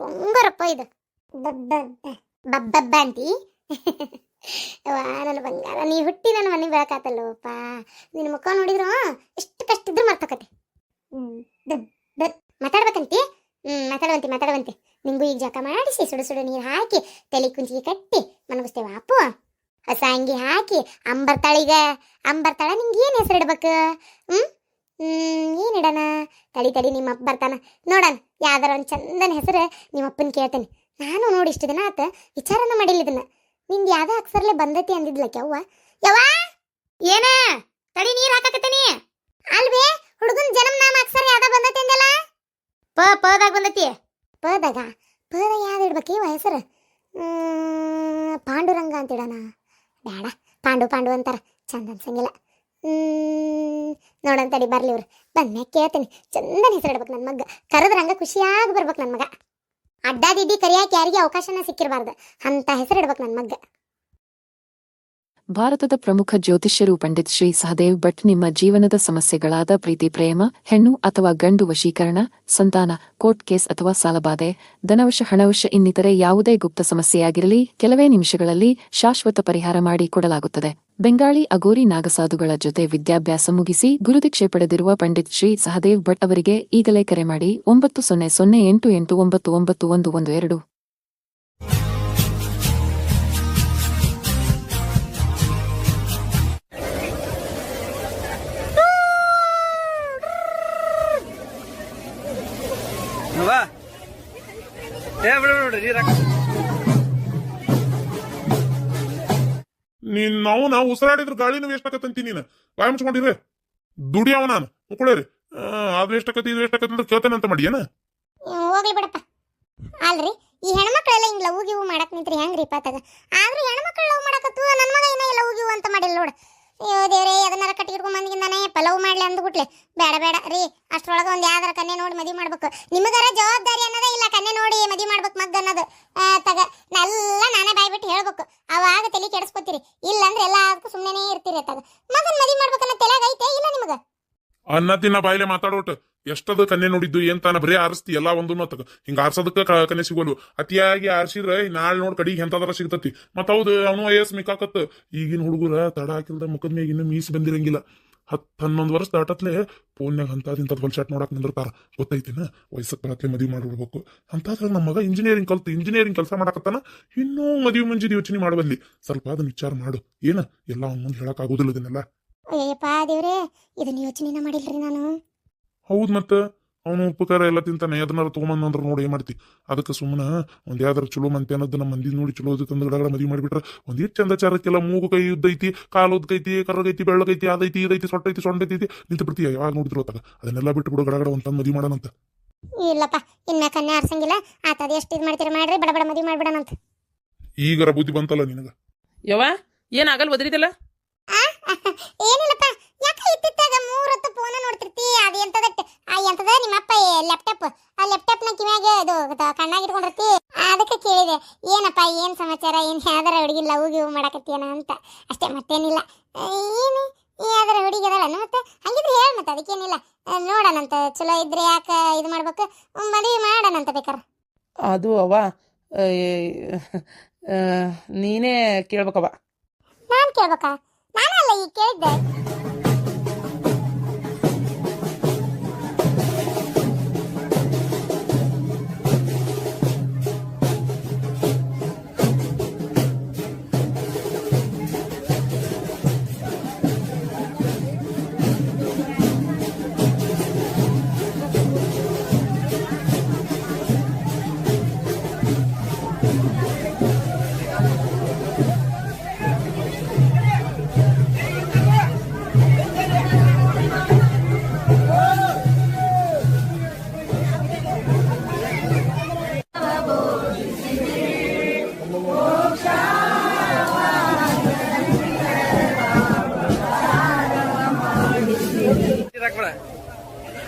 ಬಂಗಾರಪ್ಪ. ಇದು ಬಬ್ಬಬ್ಬ ಅಂತಿ. ವಾ ನನ್ನ ಬಂಗಾರ, ನೀ ಹುಟ್ಟಿ ನನ್ನ ಮನೆಗೆ ಬೆಳಕಾತಲ್ಲಪ್ಪ. ನಿನ್ನ ಮುಖ ನೋಡಿದ್ರು ಎಷ್ಟು ಕಷ್ಟ ಇದ್ರು ಮರ್ತಕತಿ. ಮಾತಾಡ್ಬೇಕಂತಿ. ಮಾತಾಡುವಂತೆ. ನಿಂಗೂ ಈಗ ಜಕ ಮಾಡಿಸಿ ಸುಡು ಸುಡು ನೀರು ಹಾಕಿ ತಲೆ ಕುಂಚಿಗೆ ಕಟ್ಟಿ ಮನಗಿಸ್ತೇವ ಅಪ್ಪು. ಹೊಸ ಅಂಗಿ ಹಾಕಿ ಅಂಬರ್ತಾಳೀಗ. ಅಂಬರ್ತಾಳ, ನಿಂಗೆ ಏನು ಹೆಸರು ಇಡ್ಬೇಕು? ಏನಿಡಣ? ತಡಿ ನಿಮ್ಮಪ್ಪ ಬರ್ತಾನ ನೋಡಣ. ಯಾವ್ದಾರ ಒಂದು ಚಂದನ ಹೆಸರು ನಿಮ್ಮಪ್ಪನ ಕೇಳ್ತೇನೆ. ನಾನು ನೋಡಿ ಇಷ್ಟು ದಿನ ಆತ ವಿಚಾರನ ಮಾಡಿಲ್ಲ ಇದನ್ನ. ನಿಂಗೆ ಯಾವ್ದೋ ಅಕ್ಷರಲೆ ಬಂದತಿ ಅಂದಿದ್ಲಕ್ಕೆ ಅವ್ವ. ಯವ್ವ ಏನ? ತಡಿ ನೀರು ಹಾಕಕತ್ತೇನಿ. ಅಲ್ವೇ ಹುಡುಗನ ಜನ್ಮನಾಮ ಅಕ್ಷರ ಯಾವ್ದ ಬಂದತಿ ಅಂದಲ್ಲ? ಪದಾಗ ಬಂದತಿ. ಪದಾಗ ಯಾವ್ದು ಇಡ್ಬೇಕು ಇವ ಹೆಸರು? ಪಾಂಡುರಂಗ ಅಂತಿಡಣ? ಬೇಡ, ಪಾಂಡು ಅಂತಾರ, ಚಂದ ಅನ್ಸಂಗಿಲ್ಲ. ನೋಡಂತಡಿ ಬರ್ಲಿ ಇವ್ರು. ಬಂದ್ಮ್ಯಾಗ ಕೇಳ್ತೇನೆ. ಚಂದನ ಹೆಸರು ಇಡ್ಬೇಕು ನನ್ನ ಮಗ. ಕರೆದ್ರಂಗ ಖುಷಿಯಾಗಿ ಬರ್ಬೇಕು ನನ್ನ ಮಗ. ಅಡ್ಡಾದಿಡ್ಡಿ ಕರಿಯಾಕೆ ಯಾರಿಗೆ ಅವಕಾಶನ ಸಿಕ್ಕಿರಬಾರ್ದು ಅಂತ ಹೆಸರು ಇಡ್ಬೇಕು ನನ್ನ ಮಗ. ಭಾರತದ ಪ್ರಮುಖ ಜ್ಯೋತಿಷ್ಯರು ಪಂಡಿತ್ ಶ್ರೀ ಸಹದೇವ್ ಭಟ್ ನಿಮ್ಮ ಜೀವನದ ಸಮಸ್ಯೆಗಳಾದ ಪ್ರೀತಿ, ಪ್ರೇಮ, ಹೆಣ್ಣು ಅಥವಾ ಗಂಡು ವಶೀಕರಣ, ಸಂತಾನ, ಕೋರ್ಟ್ ಕೇಸ್ ಅಥವಾ ಸಾಲಬಾಧೆ, ಧನವಶ, ಹಣವಶ ಇನ್ನಿತರೆ ಯಾವುದೇ ಗುಪ್ತ ಸಮಸ್ಯೆಯಾಗಿರಲಿ ಕೆಲವೇ ನಿಮಿಷಗಳಲ್ಲಿ ಶಾಶ್ವತ ಪರಿಹಾರ ಮಾಡಿ ಕೊಡಲಾಗುತ್ತದೆ. ಬೆಂಗಾಳಿ ಅಗೋರಿ ನಾಗಸಾಧುಗಳ ಜೊತೆ ವಿದ್ಯಾಭ್ಯಾಸ ಮುಗಿಸಿ ಗುರುದೀಕ್ಷೆ ಪಡೆದಿರುವ ಪಂಡಿತ್ ಶ್ರೀ ಸಹದೇವ್ ಭಟ್ ಅವರಿಗೆ ಈಗಲೇ ಕರೆ ಮಾಡಿ 9008899112. ನಾವು ಉಸಿರಾಡಿದ್ರ ಗಾಳಿನೂ ವೇಸ್ಟ್ ಆಕತ್ತಂತಿ. ನೀನು ಬಾಯ್ ಮುಚ್ಕೊಂಡಿರಿ. ದುಡಿಯವ ನಾನು ಮುಕ್ಕಳೇರಿ. ಅದು ಎಷ್ಟಾಕತಿ ಇದು ಎಷ್ಟಾಕತಿ ಅಂತ ಕೇಳ್ತೇನೆ ಅಂತ ಮಾಡಿ. ಏನ ಹೋಗ್ಲಿ ಬಿಡಪ್ಪ. ಅಲ್ರಿ, ಈ ಹೆಣ್ಮಕ್ಳೆಲ್ಲ ಹಿಂಗ್ ಲವ್ ಗಿವ್ ಮಾಡಕ್ ನಿಂತ್ರಿ ಹೆಂಗ್ರಿ ಪಾತಾಗ? ಆದ್ರೂ ಹೆಣ್ಮಕ್ಳು ಲವ್ ಮಾಡಕತ್ತು, ನನ್ನ ಮಗ ಏನ ಲವ್ ಗಿವ್ ಅಂತ ಮಾಡಿಲ್ಲ ನೋಡ. ಅಯ್ಯೋ ದೇವ್ರೆ, ಅದನ್ನಾರ ಕಟ್ಟಿ ಹಿಡ್ಕೊಂಡ್ ಬಂದಿದ್ದಾನೆ ಪಲವ್ ಮಾಡ್ಲಿ ಅಂದ್ಬಿಟ್ಲೆ. ಬೇಡ ರೀ, ಅಷ್ಟ್ರೊಳಗ ಒಂದ್ ಯಾವ್ದಾರ ಕನ್ಯೆ ನೋಡಿ ಮದ್ವಿ ಮಾಡ್ಬೇಕು. ನಿಮಗಾರ ಜವಾಬ್ದಾರಿ ಅನ್ನೋದೇ ಇಲ್ಲ. ಕನ್ಯೆ ನೋಡಿ ಮದ್ವಿ ಮಾಡ್ಬೇಕು ಮಗ್ ಅನ್ನೋದು. ತಗ ಎಲ್ಲ ನಾನೇ ಬಾಯ್ಬಿಟ್ಟು ಹೇಳ್ಬೇಕು. ಅವಾಗ ತಲೆ ಕೆಡಿಸ್ಕೊತೀರಿ. ಇಲ್ಲ ಅಂದ್ರೆ ಎಲ್ಲದಕ್ಕೂ ಸುಮ್ಮನೆ ಇರ್ತೀರಿ. ತಗ ಮಗನ್ ಮದ್ವಿ ಮಾಡ್ಬೇಕನ್ನ ತಲೆಯಾಗ ಐತೆ ಇಲ್ಲ ನಿಮಗ? ಅನ್ನ ತಿನ್ನ ಬಾಯಿಲೆ ಮಾತಾಡೋಟ್. ಎಷ್ಟದ ಕನ್ಯೆ ನೋಡಿದ್ದು ಏನ್ ತಾನ ಬರೀ ಆರಿಸ್ತಿ ಎಲ್ಲ ಒಂದು ತಗ. ಹಿಂಗ ಆರ್ಸೋದಕ್ಕ ಕನ್ಯೆ ಸಿಗೋಲು. ಅತಿಯಾಗಿ ಆರ್ಸಿದ್ರೆ ನಾಳೆ ನೋಡ್ ಕಡಿಗೆ ಎಂತದಾರ ಸಿಗ್ತತಿ. ಮತ್ ಹೌದು, ಅವನು IAS ಮಿಕ್ಕಾಕತ್. ಈಗಿನ ಹುಡುಗರ ತಡ ಹಾಕಿಲ್ದ ಮುಖದ ಮ್ಯಾಗ ಇನ್ನು ಮೀಸಿ ಬಂದಿರಂಗಿಲ್ಲ. 10-11 ವರ್ಷ ದಾಟತ್ಲೆ ಫೋನ್ಯಾಗ ಇಂಥದ್ದು ಹೊಲ್ಸಾಟ್ ನೋಡಕ್ ನಿಂದಿರ್ತಾರ. ಗೊತ್ತೈತಿನ ವಯಸ್ಸಕ್ಕೆ ಬರತ್ಲೆ ಮದುವೆ ಮಾಡಿಬಿಡ್ಬೇಕು ಅಂತಾದ್ರೆ ನಮ್ಮ ಮಗ ಇಂಜಿನಿಯರಿಂಗ್ ಕೆಲಸ ಮಾಡಕತ್ತಾನ. ಇನ್ನೂ ಮದುವೆ ಮುಂಜಿದ ಯೋಚನೆ ಮಾಡಬಲ್ಲಿ. ಸ್ವಲ್ಪ ಅದನ್ನ ವಿಚಾರ ಮಾಡು. ಏನ ಎಲ್ಲ ಅವ್ನ ಮುಂದೆ ಹೇಳಕ್ ಆಗುದಿಲ್ಲ ಇದನ್ನೆಲ್ಲ. ಅಯ್ಯಪ್ಪ ದೇವ್ರೆ, ಇದನ್ನ ಯೋಚನೆನ ಮಾಡಿಲ್ರಿ ನಾನು. ಹೌದ್ ಮತ್ತ ಅವನು ಉಪಕಾರ ಎಲ್ಲ ತಿಂತಾನೆ. ಅದನ್ನಾರ ತೊಗೊಂಬಂದ್ರ ನೋಡಿ ಏನ್ ಮಾಡ್ತಿ. ಅದಕ್ಕೆ ಸುಮ್ಮನೆ ಒಂದ್ ಯಾವ್ದಾರ ಚಲೋ ಮಂತೆ ಅನ್ನೋದು ನಮ್ಮ ಮಂದಿ ನೋಡಿ ಚಲೋ ತಂದು ಗಡಗಡ ಮದುವೆ ಮಾಡಿಬಿಟ್ರೆ ಒಂದಿಷ್ಟು ಚಂದಚಾರಕ್ಕೆಲ್ಲ ಮೂಗು ಕೈ ಉದ್ದೈತಿ, ಕಾಲು ಉದ್ದೈತಿ, ಕರ್ರಗೈತಿ, ಬೆಳ್ಳಗೈತಿ, ಅದೈತಿ ಇದೈತಿ, ಸೊಟ್ಟೈತಿ, ಸೊಂಡೈತಿ ನಿಂತು ಬಿಡ್ತೀಯ. ಯಾವಾಗ ನೋಡಿದ್ರು ಹೊತ್ತಾಗ ಅದನ್ನೆಲ್ಲ ಬಿಟ್ಟು ಬಿಡು, ಗಡಗಡ ಒಂದ್ ಮದುವೆ ಮಾಡೋಣಂತ. ಇಲ್ಲಪ್ಪ, ಇನ್ನ ಕನ್ಯಾ ಆರ್ಸಂಗಿಲ್ಲ. ಆತದ ಎಷ್ಟು ಇದು ಮಾಡ್ತೀರಿ ಮಾಡ್ರಿ, ಬಡ ಬಡ ಮದುವೆ ಮಾಡ್ಬಿಡಣಂತ. ಈಗರ ಬುದ್ಧಿ ಬಂತಲ್ಲ ನಿನಗ. ಯವ್ವ ಏನಾಗಲ್ ಒದರಿದಲ್ಲ? ಏನಿಲ್ಲಪ್ಪ, ಯಾಕೆ ಇತ್ತಿತ್ತಾಗ 3 ಹೊತ್ತು ಫೋನ ನೋಡ್ತಿರ್ತಿ. ಅದು ಎಂತದ ನಿಮ್ಮಪ್ಪ ಲ್ಯಾಪ್ಟಾಪ್, ಆ ಲ್ಯಾಪ್ಟಾಪ್ನ ಕಿವ್ಯಾಗ ಅದು ಕಣ್ಣಾಗ ಇಟ್ಕೊಂಡಿರ್ತಿ. ಅದಕ್ಕೆ ಕೇಳಿದೆ, ಏನಪ್ಪ ಏನ್ ಸಮಾಚಾರ, ಏನ್ ಯಾವ್ದಾರ ಹುಡುಗಿ ಲವ್ ಗಿವ್ ಮಾಡಕತ್ತೀಯನ ಅಂತ ಅಷ್ಟೇ, ಮತ್ತೇನಿಲ್ಲ. ಏನು ಯಾವ್ದಾರ ಹುಡುಗಿ ಅದಲ್ಲ ಮತ್ತೆ ಹಂಗಿದ್ರೆ ಹೇಳ, ಮತ್ತೆ ಅದಕ್ಕೇನಿಲ್ಲ. ನೋಡೋಣಂತ, ಚಲೋ ಇದ್ರೆ ಯಾಕೆ ಇದು ಮಾಡ್ಬೇಕು, ಮದುವೆ ಮಾಡೋಣಂತ ಬೇಕಾರ. ಅದು ಅವ್ವ ನೀನೇ ಕೇಳ್ಬೇಕವ್ವ. ನಾನ್ ಕೇಳ್ಬೇಕಾ? ನಾನಲ್ಲ ಈಗ ಕೇಳಿದ್ದೆ.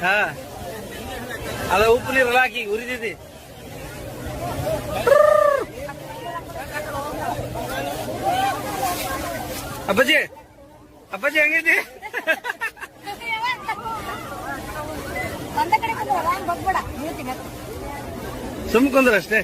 ಹಾ ಅದ ಉಪ್ಪು ನೀರು ಹಾಕಿ ಉರಿದಿದೆ. ಅಪ್ಪಾಜಿ ಅಪ್ಪಾಜಿ ಹೆಂಗೈತಿ? ಸುಮ್ ಕುಂದ್ರ ಅಷ್ಟೇ.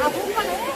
ಆ ಉಪ್ಪನ್ನು